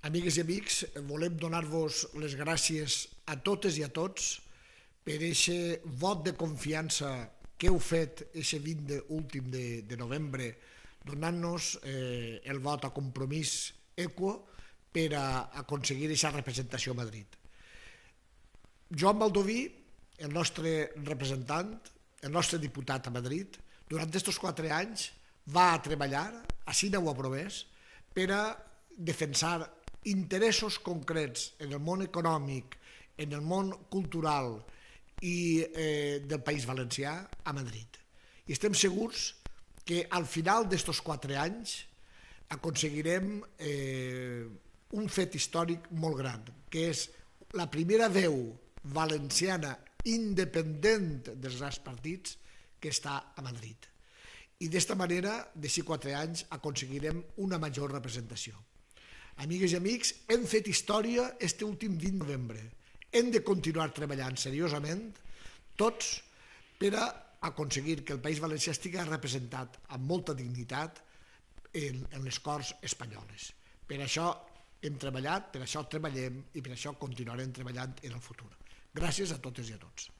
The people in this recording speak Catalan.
Amigues i amics, volem donar-vos les gràcies a totes i a tots per aquest vot de confiança que heu fet aquest 20 últim de novembre, donant-nos el vot a Compromís Equo per a aconseguir aquesta representació a Madrid. Joan Baldoví, el nostre representant, el nostre diputat a Madrid, durant aquests 4 anys va a treballar, així no ho aprovés, per a defensar interessos concrets en el món econòmic, en el món cultural i del País Valencià a Madrid. I estem segurs que al final d'aquests 4 anys aconseguirem un fet històric molt gran, que és la primera veu valenciana independent dels grans partits que està a Madrid. I d'esta manera, d'aquí 4 anys, aconseguirem una major representació. Amigues i amics, hem fet història este últim 20 de novembre. Hem de continuar treballant seriosament, tots, per a aconseguir que el País Valencià estigui representat amb molta dignitat en les Corts espanyoles. Per això hem treballat, per això treballem i per això continuarem treballant en el futur. Gràcies a totes i a tots.